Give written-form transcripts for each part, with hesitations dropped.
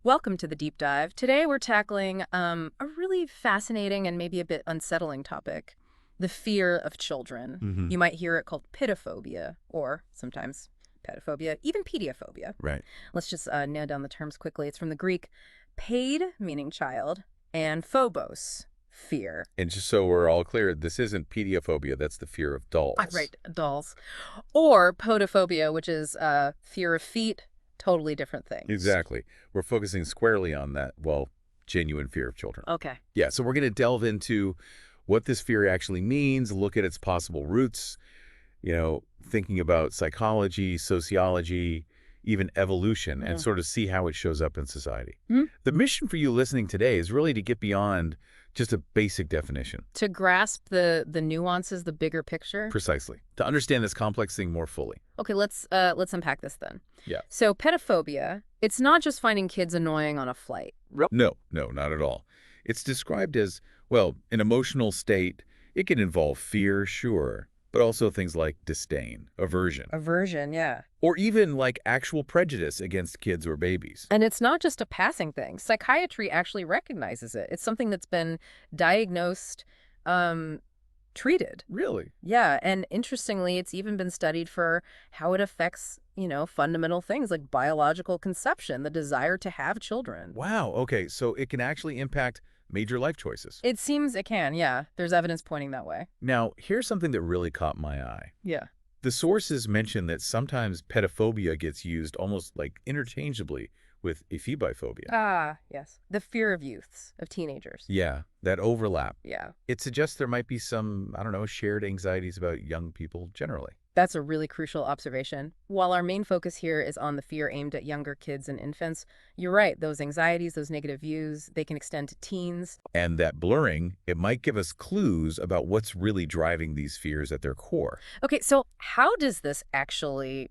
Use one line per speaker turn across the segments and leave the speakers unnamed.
Welcome to the deep dive. Today we're tackling a really fascinating and maybe a bit unsettling topic, the fear of children.
Hmm.
You might hear it called pedophobia, or sometimes pedophobia, even pediophobia.
Right.
Let's just nail down the terms quickly. It's from the Greek paid, meaning child, and phobos, fear.
And just so we're all clear, this isn't pediophobia. That's the fear of dolls.
Right, dolls. Or podophobia, which is fear of feet, totally different things.
Exactly. We're focusing squarely on that, well, genuine fear of children.
Okay.
Yeah, so we're going to delve into what this fear actually means, look at its possible roots, thinking about psychology, sociology, even evolution, and sort of see how it shows up in society.
Hmm?
The mission for you listening today is really to get beyond just a basic definition.
To grasp the nuances, the bigger picture.
Precisely. To understand this complex thing more fully.
Okay, let's unpack this then.
Yeah.
So pedophobia, it's not just finding kids annoying on a flight.
No, not at all. It's described as, well, an emotional state. It can involve fear, sure, but also things like disdain, aversion,
Aversion, yeah.
or even like actual prejudice against kids or babies.
And it's not just a passing thing. Psychiatry actually recognizes it. It's something that's been diagnosed, treated.
Really?
Yeah, and interestingly, it's even been studied for how it affects, fundamental things like biological conception, the desire to have children.
Wow, okay, so it can actually impact major life choices.
It seems it can, yeah. There's evidence pointing that way.
Now, here's something that really caught my eye.
Yeah.
The sources mention that sometimes pedophobia gets used almost like interchangeably with ephebiphobia.
Ah, yes. The fear of youths, of teenagers.
Yeah, that overlap.
Yeah.
It suggests there might be some, I don't know, shared anxieties about young people generally.
That's a really crucial observation. While our main focus here is on the fear aimed at younger kids and infants, you're right, those anxieties, those negative views, they can extend to teens.
And that blurring, it might give us clues about what's really driving these fears at their core.
Okay, so how does this actually,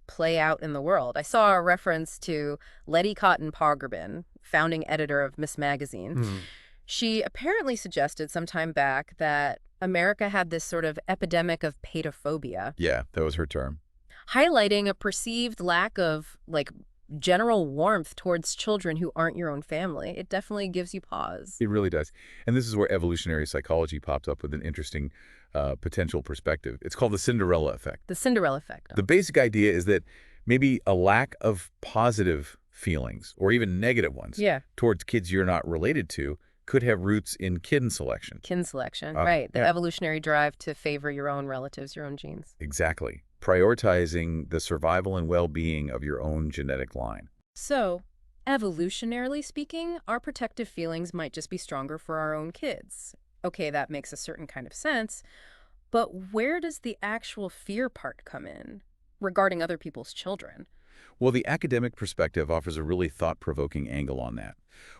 play out in the world? I saw a reference to Letty Cotton Pogrebin, founding editor of Miss Magazine.
Hmm.
She apparently suggested some time back that America had this sort of epidemic of pedophobia,
Yeah, that was her term.
highlighting a perceived lack of, general warmth towards children who aren't your own family. It definitely gives you pause.
It really does. And this is where evolutionary psychology pops up with an interesting potential perspective. It's called the Cinderella effect.
The Cinderella effect.
The basic idea is that maybe a lack of positive feelings, or even negative ones,
Yeah.
towards kids you're not related to could have roots in kin selection.
Kin selection, right. The
Yeah.
evolutionary drive to favor your own relatives, your own genes.
Exactly. Prioritizing the survival and well-being of your own genetic line.
So, evolutionarily speaking, our protective feelings might just be stronger for our own kids. Okay, that makes a certain kind of sense, but where does the actual fear part come in regarding other people's children?
Well, the academic perspective offers a really thought-provoking angle on that.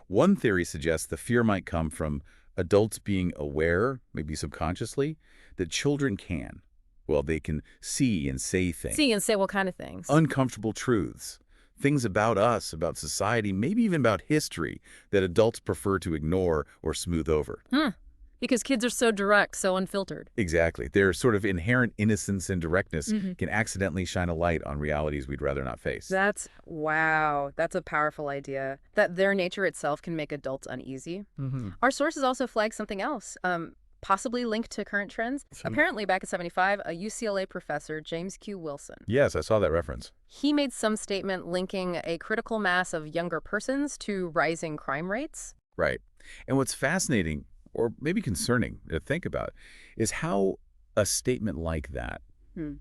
One theory suggests the fear might come from adults being aware, maybe subconsciously, that children can. Well, they can see and say things.
See and say what kind of things?
Uncomfortable truths. Things about us, about society, maybe even about history that adults prefer to ignore or smooth over.
Because kids are so direct, so unfiltered.
Exactly. Their sort of inherent innocence and directness can accidentally shine a light on realities we'd rather not face.
Wow, that's a powerful idea. That their nature itself can make adults uneasy. Our sources also flag something else, possibly linked to current trends. Apparently, back in '75, a UCLA professor, James Q. Wilson,
Yes, I saw that reference.
he made some statement linking a critical mass of younger persons to rising crime rates.
Right. And what's fascinating, or maybe concerning to think about, is how a statement like that,
Hmm.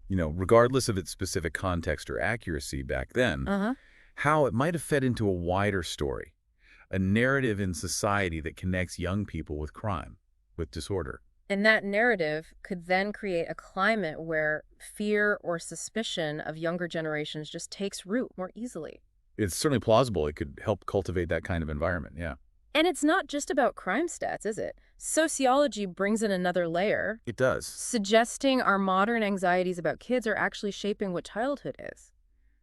regardless of its specific context or accuracy back then, how it might have fed into a wider story, a narrative in society that connects young people with crime, with disorder.
And that narrative could then create a climate where fear or suspicion of younger generations just takes root more easily.
It's certainly plausible it could help cultivate that kind of environment, yeah.
And it's not just about crime stats, is it? Sociology brings in another layer,
It does.
suggesting our modern anxieties about kids are actually shaping what childhood is.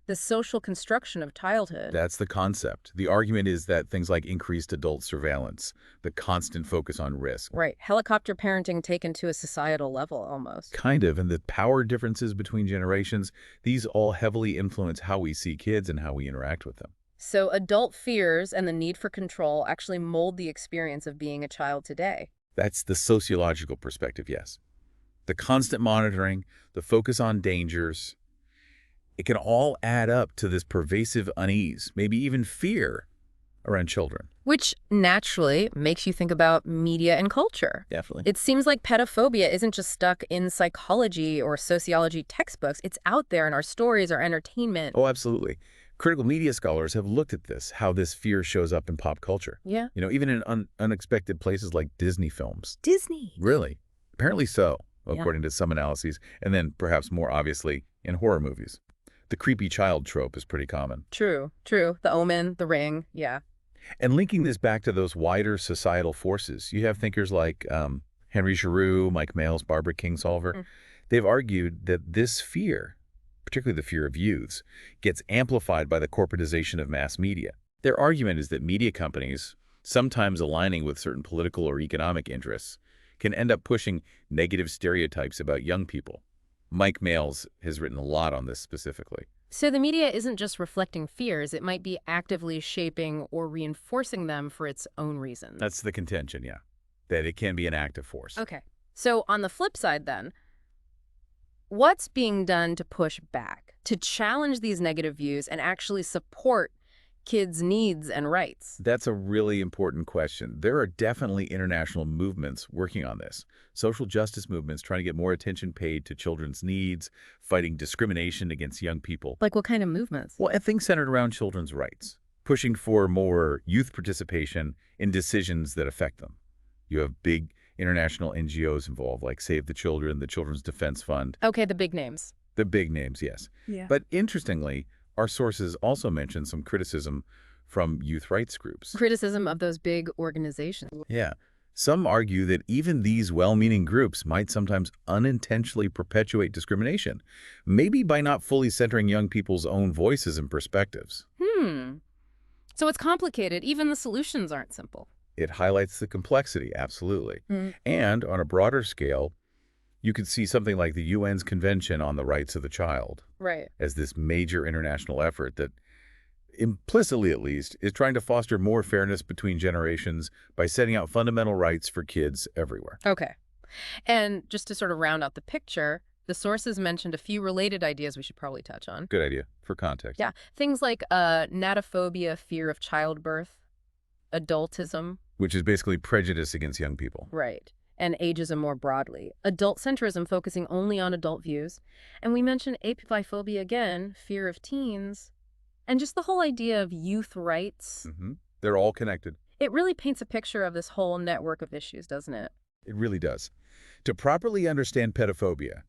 The social construction of childhood.
That's the concept. The argument is that things like increased adult surveillance, the constant focus on risk,
Right. Helicopter parenting taken to a societal level almost.
kind of, and the power differences between generations, these all heavily influence how we see kids and how we interact with them.
So adult fears and the need for control actually mold the experience of being a child today.
That's the sociological perspective, yes. The constant monitoring, the focus on dangers, it can all add up to this pervasive unease, maybe even fear around children.
Which naturally makes you think about media and culture.
Definitely.
It seems like pedophobia isn't just stuck in psychology or sociology textbooks. It's out there in our stories, our entertainment.
Oh, absolutely. Critical media scholars have looked at this, how this fear shows up in pop culture.
Yeah.
Even in unexpected places like Disney films.
Disney.
Really? Apparently so,
Yeah.
according to some analyses, and then perhaps more obviously in horror movies. The creepy child trope is pretty common.
True, true. The Omen, The Ring, yeah.
And linking this back to those wider societal forces, you have thinkers like Henry Giroux, Mike Mails, Barbara Kingsolver.
Mm.
They've argued that this fear, particularly the fear of youths, gets amplified by the corporatization of mass media. Their argument is that media companies, sometimes aligning with certain political or economic interests, can end up pushing negative stereotypes about young people. Mike Mails has written a lot on this specifically.
So the media isn't just reflecting fears, it might be actively shaping or reinforcing them for its own reasons.
That's the contention, yeah, that it can be an active force.
Okay. So on the flip side then, what's being done to push back, to challenge these negative views and actually support kids' needs and rights?
That's a really important question. There are definitely international movements working on this. Social justice movements trying to get more attention paid to children's needs, fighting discrimination against young people.
Like what kind of movements?
Well, things centered around children's rights, pushing for more youth participation in decisions that affect them. You have big international NGOs involved, like Save the Children, the Children's Defense Fund.
Okay, the big names.
The big names, yes.
Yeah.
But interestingly, our sources also mention some criticism from youth rights groups.
Criticism of those big organizations.
Yeah. Some argue that even these well-meaning groups might sometimes unintentionally perpetuate discrimination, maybe by not fully centering young people's own voices and perspectives.
So it's complicated. Even the solutions aren't simple.
It highlights the complexity, absolutely. And on a broader scale, you could see something like the UN's Convention on the Rights of the Child
Right.
as this major international effort that, implicitly at least, is trying to foster more fairness between generations by setting out fundamental rights for kids everywhere.
Okay. And just to sort of round out the picture, the sources mentioned a few related ideas we should probably touch on.
Good idea for context.
Yeah. Things like natophobia, fear of childbirth, adultism.
Which is basically prejudice against young people.
Right. And ageism more broadly. Adult centrism focusing only on adult views. And we mentioned apiphobia again, fear of teens. And just the whole idea of youth rights.
They're all connected.
It really paints a picture of this whole network of issues, doesn't it?
It really does. To properly understand pedophobia,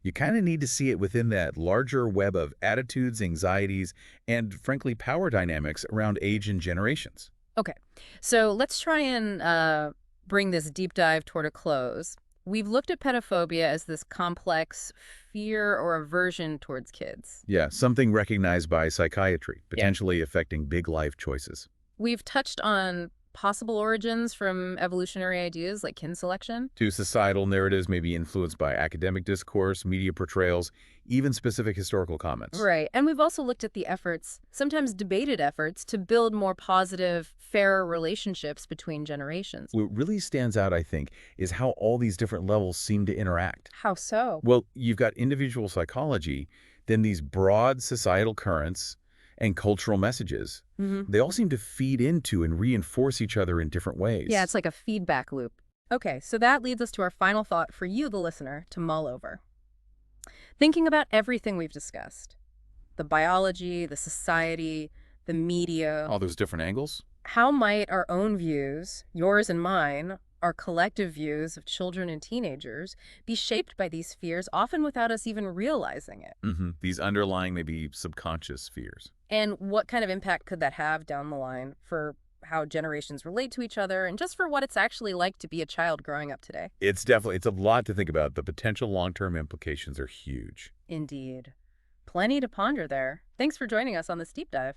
you kind of need to see it within that larger web of attitudes, anxieties, and frankly, power dynamics around age and generations.
Okay, so let's try and bring this deep dive toward a close. We've looked at pedophobia as this complex fear or aversion towards kids.
Yeah, something recognized by psychiatry, potentially affecting big life choices.
We've touched on possible origins from evolutionary ideas like kin selection.
To societal narratives may be influenced by academic discourse, media portrayals, even specific historical comments.
Right, and we've also looked at the efforts, sometimes debated efforts, to build more positive, fairer relationships between generations.
What really stands out, I think, is how all these different levels seem to interact.
How so?
Well, you've got individual psychology, then these broad societal currents and cultural messages. They all seem to feed into and reinforce each other in different ways.
Yeah, it's like a feedback loop. Okay, so that leads us to our final thought for you, the listener, to mull over. Thinking about everything we've discussed, the biology, the society, the media,
All those different angles?
how might our own views, yours and mine, our collective views of children and teenagers, be shaped by these fears, often without us even realizing it?
These underlying, maybe subconscious fears.
And what kind of impact could that have down the line for how generations relate to each other and just for what it's actually like to be a child growing up today?
It's a lot to think about. The potential long-term implications are huge.
Indeed. Plenty to ponder there. Thanks for joining us on this deep dive.